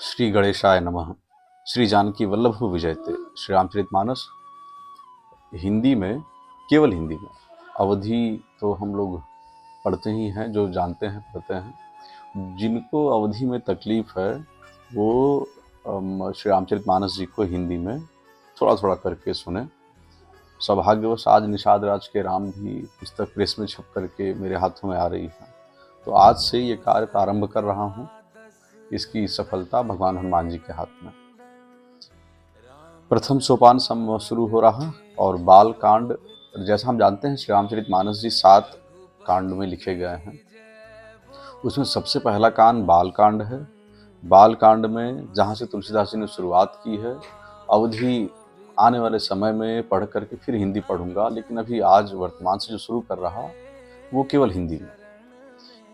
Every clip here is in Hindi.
श्री गणेशाय नमः। श्री जानकी वल्लभ विजयते। श्री रामचरितमानस हिंदी में, केवल हिंदी में, अवधि तो हम लोग पढ़ते ही हैं, जो जानते हैं पढ़ते हैं। जिनको अवधि में तकलीफ है वो श्री रामचरितमानस जी को हिंदी में थोड़ा थोड़ा करके सुने। सौभाग्यवश आज निषाद राज के राम भी पुस्तक प्रेस में छप करके मेरे हाथों में आ रही है, तो आज से ये कार्य प्रारंभ कर रहा हूँ। इसकी सफलता भगवान हनुमान जी के हाथ में। प्रथम सोपान शुरू हो रहा और बाल कांड, जैसा हम जानते हैं श्री रामचरितमानस जी 7 कांड में लिखे गए हैं। उसमें सबसे पहला कांड बाल कांड है। बाल कांड में जहाँ से तुलसीदास जी ने शुरुआत की है, अवधि आने वाले समय में पढ़ करके फिर हिंदी पढ़ूंगा, लेकिन अभी आज वर्तमान से जो शुरू कर रहा वो केवल हिंदी में।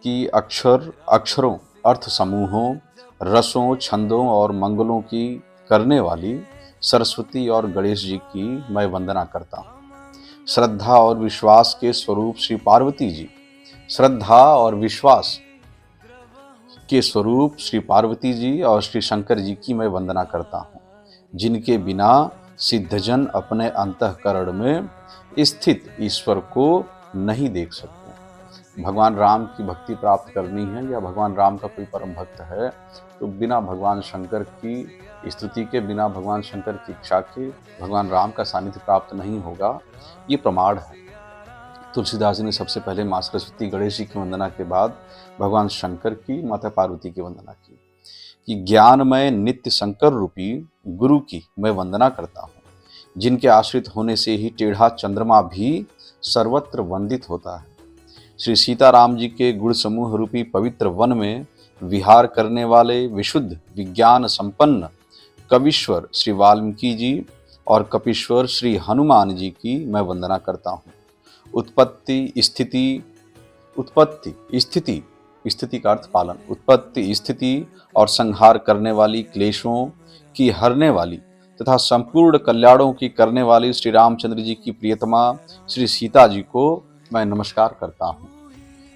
कि अक्षरों, अर्थ समूहों, रसों, छंदों और मंगलों की करने वाली सरस्वती और गणेश जी की मैं वंदना करता हूँ। श्रद्धा और विश्वास के स्वरूप श्री पार्वती जी, श्रद्धा और विश्वास के स्वरूप श्री पार्वती जी और श्री शंकर जी की मैं वंदना करता हूँ, जिनके बिना सिद्धजन अपने अंतःकरण में स्थित ईश्वर को नहीं देख सकते। भगवान राम की भक्ति प्राप्त करनी है या भगवान राम का कोई परम भक्त है, तो बिना भगवान शंकर की स्तुति के, बिना भगवान शंकर की इच्छा के भगवान राम का सानिध्य प्राप्त नहीं होगा। ये प्रमाण है। तुलसीदास जी ने सबसे पहले माँ सरस्वती गणेश जी की वंदना के बाद भगवान शंकर की, माता पार्वती की वंदना की। कि ज्ञानमय नित्य शंकर रूपी गुरु की मैं वंदना करता हूँ, जिनके आश्रित होने से ही टेढ़ा चंद्रमा भी सर्वत्र वंदित होता है। श्री सीताराम जी के गुण समूह रूपी पवित्र वन में विहार करने वाले विशुद्ध विज्ञान संपन्न कवीश्वर श्री वाल्मीकि जी और कपीश्वर श्री हनुमान जी की मैं वंदना करता हूँ। उत्पत्ति स्थिति का अर्थ पालन, उत्पत्ति स्थिति और संहार करने वाली, क्लेशों की हरने वाली तथा संपूर्ण कल्याणों की करने वाली श्री रामचंद्र जी की प्रियतमा श्री सीता जी को मैं नमस्कार करता हूँ,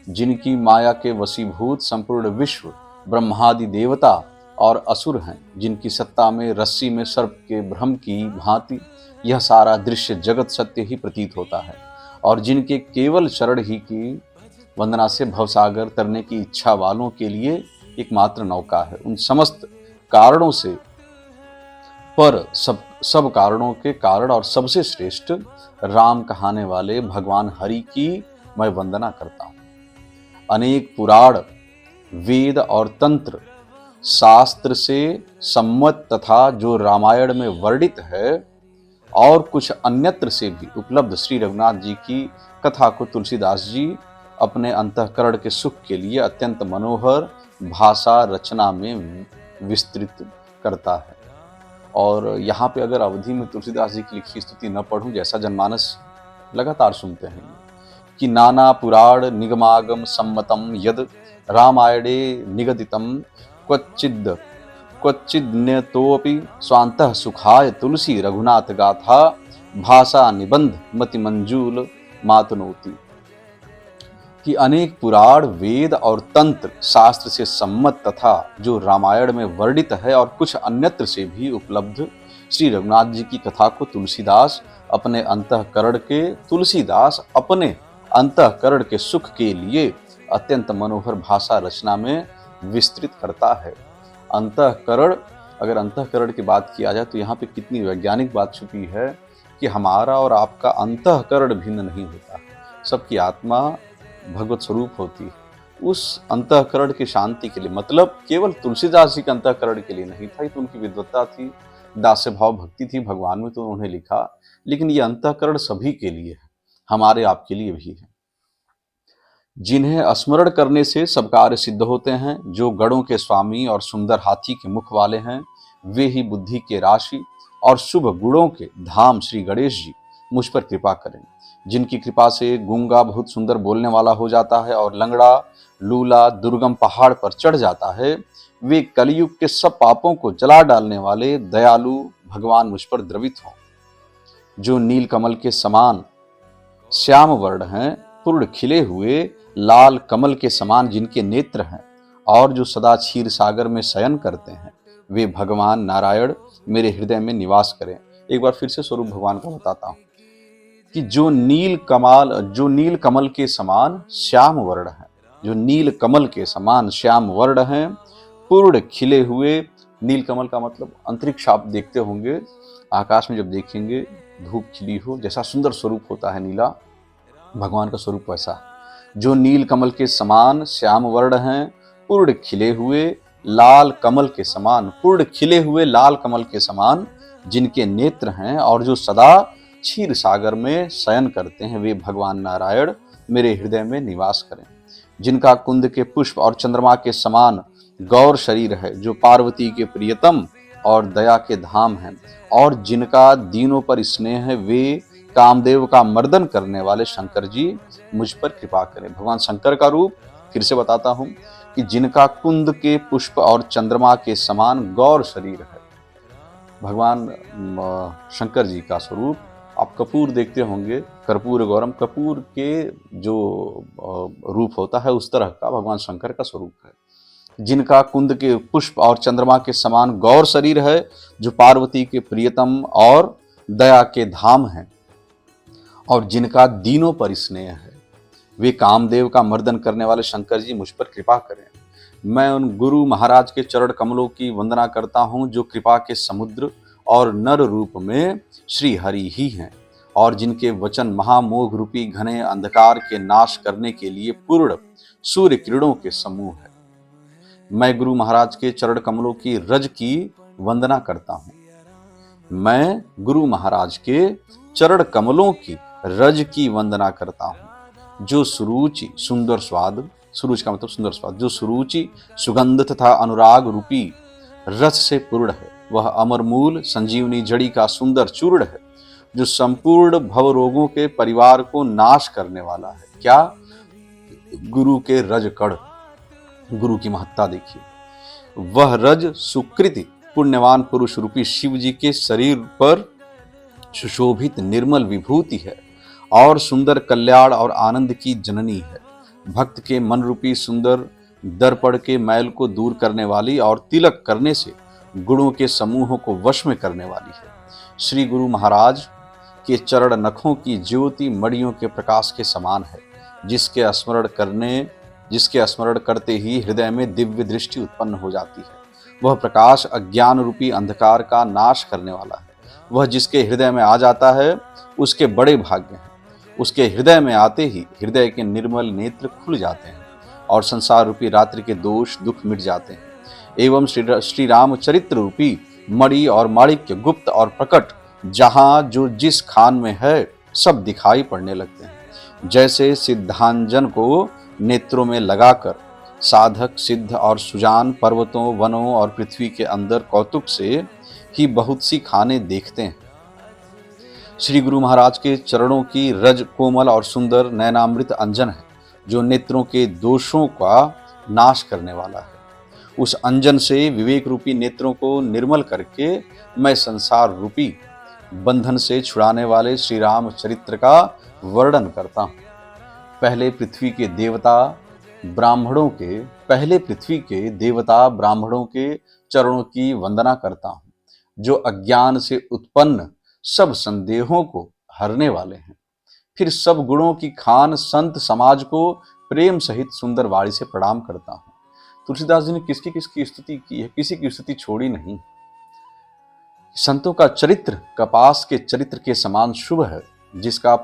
जिनकी माया के वशीभूत संपूर्ण विश्व ब्रह्मादि देवता और असुर हैं, जिनकी सत्ता में रस्सी में सर्प के भ्रम की भांति यह सारा दृश्य जगत सत्य ही प्रतीत होता है, और जिनके केवल शरण ही की वंदना से भवसागर तरने की इच्छा वालों के लिए एकमात्र नौका है। उन समस्त कारणों से पर सब कारणों के कारण और सबसे श्रेष्ठ राम कहाने वाले भगवान हरि की मैं वंदना करता हूँ। अनेक पुराण, वेद और तंत्र शास्त्र से सम्मत तथा जो रामायण में वर्णित है और कुछ अन्यत्र से भी उपलब्ध श्री रघुनाथ जी की कथा को तुलसीदास जी अपने अंतःकरण के सुख के लिए अत्यंत मनोहर भाषा रचना में विस्तृत करता है। और यहाँ पे अगर अवधि में तुलसीदास जी की लिखी स्तुति न पढ़ूं, जैसा जनमानस लगातार सुनते हैं कि नाना पुराण निगमागम सम्मतम यद रामायणे निगदितम क्वचिद्न्यतोऽपि स्वान्तः सुखाय तुलसी रघुनाथ गाथा भाषा निबंध मति मंजूल मातनोति। कि अनेक पुराण, वेद और तंत्र शास्त्र से सम्मत तथा जो रामायण में वर्णित है और कुछ अन्यत्र से भी उपलब्ध श्री रघुनाथ जी की कथा को तुलसीदास अपने अंतःकरण के सुख के लिए अत्यंत मनोहर भाषा रचना में विस्तृत करता है। अंतःकरण, अगर अंतःकरण की बात किया जाए तो यहाँ पे कितनी वैज्ञानिक बात छुपी है कि हमारा और आपका अंतःकरण भिन्न नहीं होता, सबकी आत्मा भगवत स्वरूप होती है। उस अंतःकरण की शांति के लिए, मतलब केवल तुलसीदास जी के अंतःकरण के लिए नहीं था, तो उनकी विद्वत्ता थी, दास्य भाव भक्ति थी भगवान में, तो उन्होंने लिखा। लेकिन ये अंतःकरण सभी के लिए है, हमारे आपके लिए भी है। जिन्हें स्मरण करने से सब कार्य सिद्ध होते हैं, जो गणों के स्वामी और सुंदर हाथी के मुख वाले हैं, वे ही बुद्धि के राशि और शुभ गुणों के धाम श्री गणेश जी मुझ पर कृपा करें। जिनकी कृपा से गूंगा बहुत सुंदर बोलने वाला हो जाता है और लंगड़ा लूला दुर्गम पहाड़ पर चढ़ जाता है, वे कलयुग के सब पापों को जला डालने वाले दयालु भगवान मुझ पर द्रवित हों। जो नील कमल के समान श्याम वर्ण हैं, पूर्ण खिले हुए लाल कमल के समान जिनके नेत्र हैं, और जो सदा क्षीर सागर में शयन करते हैं, वे भगवान नारायण मेरे हृदय में निवास करें। एक बार फिर से स्वरूप भगवान का बताता हूँ कि जो नील कमल के समान श्याम वर्ण है, जो नील कमल के समान श्याम वर्ण है, पूर्ण खिले हुए। नील कमल का मतलब अंतरिक्ष आप देखते होंगे, आकाश में जब देखेंगे धूप खिली हो, जैसा सुंदर स्वरूप होता है नीला, भगवान का स्वरूप वैसा। जो नील कमल के समान श्याम वर्ण हैं, पूर्ण खिले हुए लाल कमल के समान, पूर्ण खिले हुए लाल कमल के समान जिनके नेत्र हैं, और जो सदा क्षीर सागर में शयन करते हैं, वे भगवान नारायण मेरे हृदय में निवास करें। जिनका कुंद के पुष्प और चंद्रमा के समान गौर शरीर है, जो पार्वती के प्रियतम और दया के धाम हैं, और जिनका दीनों पर स्नेह है, वे कामदेव का मर्दन करने वाले शंकर जी मुझ पर कृपा करें। भगवान शंकर का रूप फिर से बताता हूं कि जिनका कुंद के पुष्प और चंद्रमा के समान गौर शरीर है। भगवान शंकर जी का स्वरूप आप कपूर देखते होंगे, कर्पूर गौरम, कपूर के जो रूप होता है उस तरह का भगवान शंकर का स्वरूप है। जिनका कुंद के पुष्प और चंद्रमा के समान गौर शरीर है, जो पार्वती के प्रियतम और दया के धाम हैं, और जिनका दीनों पर स्नेह है, वे कामदेव का मर्दन करने वाले शंकर जी मुझ पर कृपा करें। मैं उन गुरु महाराज के चरण कमलों की वंदना करता हूँ, जो कृपा के समुद्र और नर रूप में श्री हरि ही हैं, और जिनके वचन महामोह रूपी घने अंधकार के नाश करने के लिए पूर्ण सूर्य किरणों के समूह है। मैं गुरु महाराज के चरण कमलों की रज की वंदना करता हूँ। मैं गुरु महाराज के चरण कमलों की रज की वंदना करता हूँ, जो सुरुचि सुंदर स्वाद, सुरुचि का मतलब सुंदर स्वाद, जो सुरुचि सुगंध तथा अनुराग रूपी रस से पूर्ण है। वह अमर मूल संजीवनी जड़ी का सुंदर चूर्ण है, जो संपूर्ण भव रोगों के परिवार को नाश करने वाला है। क्या गुरु के रज कण, गुरु की महत्ता देखिए। वह रज सुकृति पुण्यवान पुरुष रूपी शिव जी के शरीर पर सुशोभित निर्मल विभूति है, और सुंदर कल्याण और आनंद की जननी है। भक्त के मन रूपी सुंदर दर्पण के मैल को दूर करने वाली, और तिलक करने से गुणों के समूहों को वश में करने वाली है। श्री गुरु महाराज के चरण नखों की ज्योति मणियों के प्रकाश के समान है, जिसके स्मरण करते ही हृदय में दिव्य दृष्टि उत्पन्न हो जाती है। वह प्रकाश अज्ञान रूपी अंधकार का नाश करने वाला है। वह जिसके हृदय में आ जाता है उसके बड़े भाग्य हैं। उसके हृदय में आते ही हृदय के निर्मल नेत्र खुल जाते हैं, और संसार रूपी रात्रि के दोष दुख मिट जाते हैं। एवं श्री राम चरित्र रूपी मणि और माणिक्य गुप्त और प्रकट जहाँ जो जिस खान में है, सब दिखाई पड़ने लगते हैं। जैसे सिद्धांजन को नेत्रों में लगाकर साधक सिद्ध और सुजान पर्वतों, वनों और पृथ्वी के अंदर कौतुक से ही बहुत सी खाने देखते हैं। श्री गुरु महाराज के चरणों की रज कोमल और सुंदर नयनामृत अंजन है, जो नेत्रों के दोषों का नाश करने वाला है। उस अंजन से विवेक रूपी नेत्रों को निर्मल करके मैं संसार रूपी बंधन से छुड़ाने वाले श्री राम चरित्र का वर्णन करता हूँ। पहले पृथ्वी के देवता ब्राह्मणों के चरणों की वंदना करता हूँ, जो अज्ञान से उत्पन्न सब संदेहों को हरने वाले हैं। फिर सब गुणों की खान संत समाज को प्रेम सहित सुंदर वाणी से प्रणाम करता हूँ। तुलसीदास जी ने किसकी किसकी स्तुति की है, किसी की स्तुति छोड़ी नहीं। संतों का चरित्र कपास के चरित्र के समान शुभ है, जिसका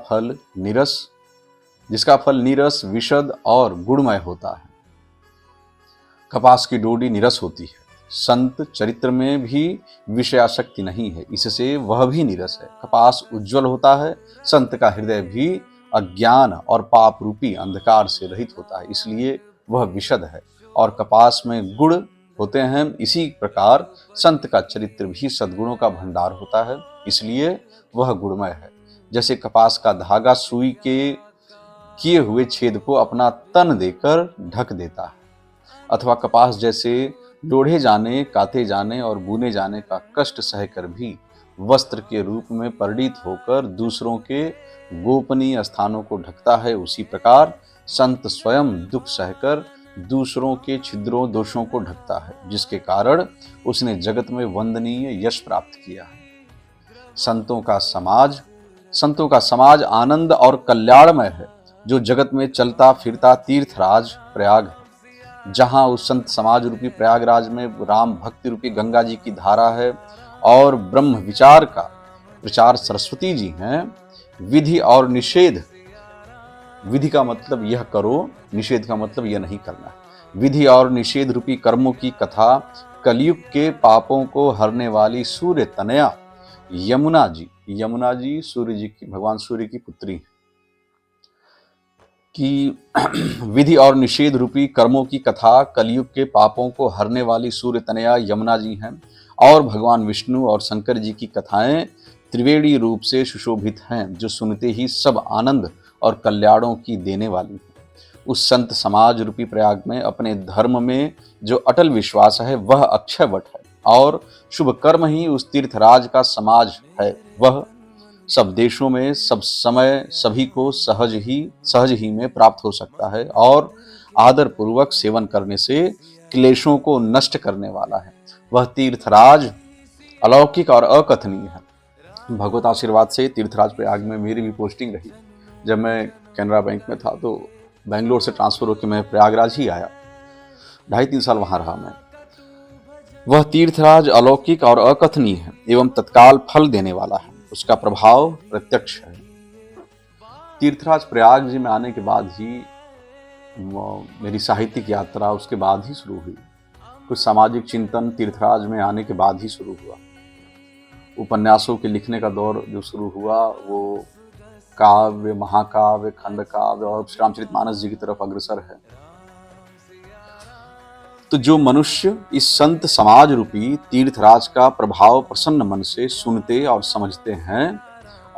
फल नीरस विशद और गुणमय होता है। कपास की डोडी निरस होती है। संत चरित्र में भी विषयाशक्ति नहीं है, इससे वह भी निरस है। कपास उज्जवल होता है, संत का हृदय भी अज्ञान और पाप रूपी अंधकार से रहित होता है, इसलिए वह विशद है। और कपास में गुण होते हैं, इसी प्रकार संत का चरित्र भी सद्गुणों का भंडार होता है, इसलिए वह गुणमय है। जैसे कपास का धागा सुई के किए हुए छेद को अपना तन देकर ढक देता है, अथवा कपास जैसे लोढ़े जाने, काते जाने और बुने जाने का कष्ट सहकर भी वस्त्र के रूप में परिणित होकर दूसरों के गोपनीय स्थानों को ढकता है, उसी प्रकार संत स्वयं दुख सहकर दूसरों के छिद्रों दोषों को ढकता है, जिसके कारण उसने जगत में वंदनीय यश प्राप्त किया है। संतों का समाज आनंद और कल्याणमय है, जो जगत में चलता फिरता तीर्थराज प्रयाग है। जहां उस संत समाज रूपी प्रयागराज में राम भक्ति रूपी गंगा जी की धारा है और ब्रह्म विचार का प्रचार सरस्वती जी हैं, विधि और निषेध, विधि का मतलब यह करो, निषेध का मतलब यह नहीं करना, विधि और निषेध रूपी कर्मों की कथा कलयुग के पापों को हरने वाली सूर्य तनया यमुना जी सूर्य जी की, भगवान सूर्य की पुत्री की विधि और निषेध रूपी कर्मों की कथा कलयुग के पापों को हरने वाली सूर्य तनया यमुना जी हैं, और भगवान विष्णु और शंकर जी की कथाएं त्रिवेणी रूप से सुशोभित हैं, जो सुनते ही सब आनंद और कल्याणों की देने वाली हैं। उस संत समाज रूपी प्रयाग में अपने धर्म में जो अटल विश्वास है वह अक्षय वट है, और शुभ कर्म ही उस तीर्थराज का समाज है। वह सब देशों में सब समय सभी को सहज ही में प्राप्त हो सकता है, और आदर पूर्वक सेवन करने से क्लेशों को नष्ट करने वाला है। वह तीर्थराज अलौकिक और अकथनीय है। भगवत आशीर्वाद से तीर्थराज प्रयाग में मेरी भी पोस्टिंग रही। जब मैं कैनरा बैंक में था तो बेंगलोर से ट्रांसफर होकर मैं प्रयागराज ही आया, 2.5-3 साल वहां रहा मैं। वह तीर्थराज अलौकिक और अकथनीय है एवं तत्काल फल देने वाला है, उसका प्रभाव प्रत्यक्ष है। तीर्थराज प्रयाग जी में आने के बाद ही मेरी साहित्यिक यात्रा उसके बाद ही शुरू हुई। कुछ सामाजिक चिंतन तीर्थराज में आने के बाद ही शुरू हुआ। उपन्यासों के लिखने का दौर जो शुरू हुआ वो काव्य, महाकाव्य, खंड काव्य और श्री रामचरितमानस जी की तरफ अग्रसर है। तो जो मनुष्य इस संत समाज रूपी तीर्थराज का प्रभाव प्रसन्न मन से सुनते और समझते हैं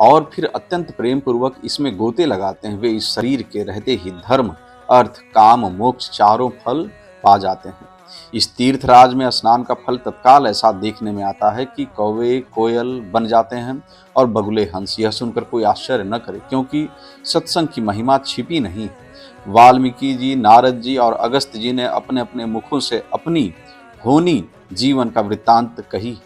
और फिर अत्यंत प्रेम पूर्वक इसमें गोते लगाते हैं, वे इस शरीर के रहते ही धर्म, अर्थ, काम, मोक्ष चारों फल पा जाते हैं। इस तीर्थराज में स्नान का फल तत्काल ऐसा देखने में आता है कि कौवे कोयल बन जाते हैं और बगुले हंस। यह सुनकर कोई आश्चर्य न करे, क्योंकि सत्संग की महिमा छिपी नहीं। वाल्मीकि जी, नारद जी और अगस्त जी ने अपने अपने मुखों से अपनी होनी जीवन का वृत्तांत कही।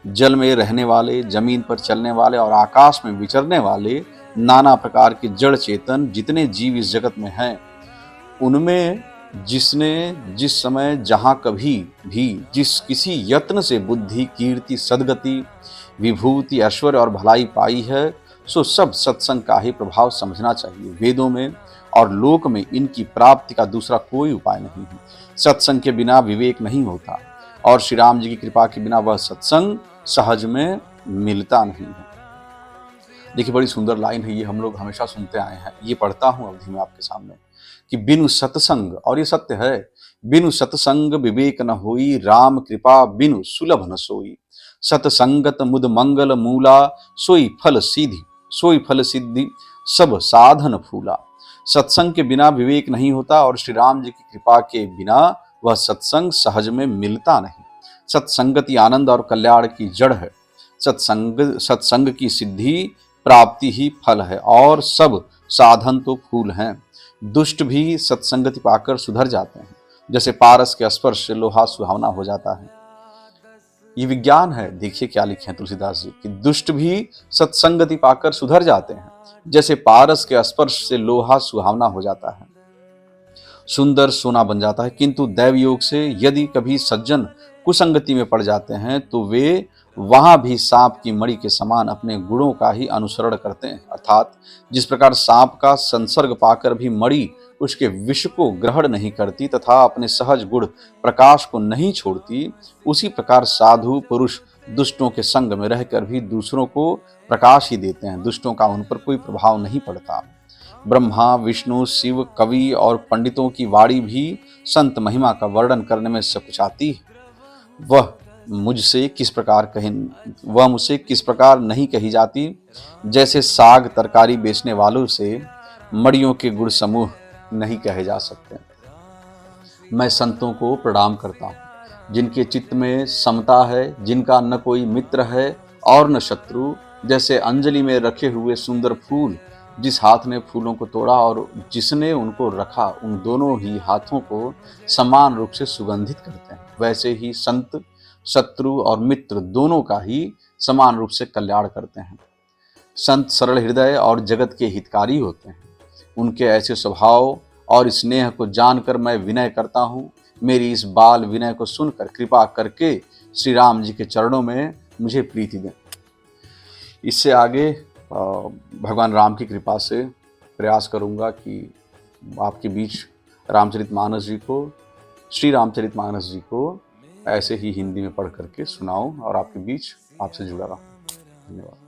जल में रहने वाले, जमीन पर चलने वाले और आकाश में विचरने वाले नाना प्रकार के जड़ चेतन जितने जीव इस जगत में हैं, उनमें जिसने जिस समय जहाँ कभी भी जिस किसी यत्न से बुद्धि, कीर्ति, सद्गति, विभूति, ऐश्वर्य और भलाई पाई है, सो सब सत्संग का ही प्रभाव समझना चाहिए। वेदों में और लोक में इनकी प्राप्ति का दूसरा कोई उपाय नहीं है। सत्संग के बिना विवेक नहीं होता, और श्री राम जी की कृपा के बिना वह सत्संग सहज में मिलता नहीं है। देखिए, बड़ी सुंदर लाइन है ये, हम लोग हमेशा सुनते आए हैं। ये पढ़ता हूँ अवधि में आपके सामने कि बिनु सत्संग, और ये सत्य है, बिनु सत्संग विवेक न होई, राम कृपा बिनु सुलभ न सोई। सत्संगत मुद मंगल मूला, सोई फल सिद्धि सब साधन फूला। सत्संग के बिना विवेक नहीं होता, और श्री राम जी की कृपा के बिना वह सत्संग सहज में मिलता नहीं। सत्संगति आनंद और कल्याण की जड़ है। सत्संग की सिद्धि प्राप्ति ही फल है, और सब साधन तो फूल हैं। दुष्ट भी सत्संगति पाकर सुधर जाते हैं, जैसे पारस के स्पर्श से लोहा सुहावना हो जाता है। ये विज्ञान है। देखिए क्या लिखे हैं तुलसीदास जी कि दुष्ट भी सत्संगति पाकर सुधर जाते हैं, जैसे पारस के स्पर्श से लोहा सुहावना हो जाता है, सुंदर सोना बन जाता है। किंतु दैव योग से यदि कभी सज्जन कुसंगति में पड़ जाते हैं तो वे वहां भी सांप की मणि के समान अपने गुणों का ही अनुसरण करते हैं। अर्थात जिस प्रकार सांप का संसर्ग पाकर भी मणि उसके विष को ग्रहण नहीं करती तथा अपने सहज गुण प्रकाश को नहीं छोड़ती, उसी प्रकार साधु पुरुष दुष्टों के संग में रहकर भी दूसरों को प्रकाश ही देते हैं। दुष्टों का उन पर कोई प्रभाव नहीं पड़ता। ब्रह्मा, विष्णु, शिव, कवि और पंडितों की वाणी भी संत महिमा का वर्णन करने में सकुचाती है। वह मुझसे किस प्रकार नहीं कही जाती, जैसे साग तरकारी बेचने वालों से मड़ियों के गुण समूह नहीं कहे जा सकते। मैं संतों को प्रणाम करता हूँ, जिनके चित्त में समता है, जिनका न कोई मित्र है और न शत्रु। जैसे अंजलि में रखे हुए सुंदर फूल जिस हाथ ने फूलों को तोड़ा और जिसने उनको रखा, उन दोनों ही हाथों को समान रूप से सुगंधित करते हैं। वैसे ही संत शत्रु और मित्र दोनों का ही समान रूप से कल्याण करते हैं। संत सरल हृदय और जगत के हितकारी होते हैं। उनके ऐसे स्वभाव और स्नेह को जानकर मैं विनय करता हूँ। मेरी इस बाल विनय को सुनकर कृपा करके श्री राम जी के चरणों में मुझे प्रीति दें। इससे आगे भगवान राम की कृपा से प्रयास करूँगा कि आपके बीच रामचरितमानस जी को, श्री रामचरितमानस जी को ऐसे ही हिंदी में पढ़ करके सुनाऊं और आपके बीच आपसे जुड़ा रहूं। धन्यवाद।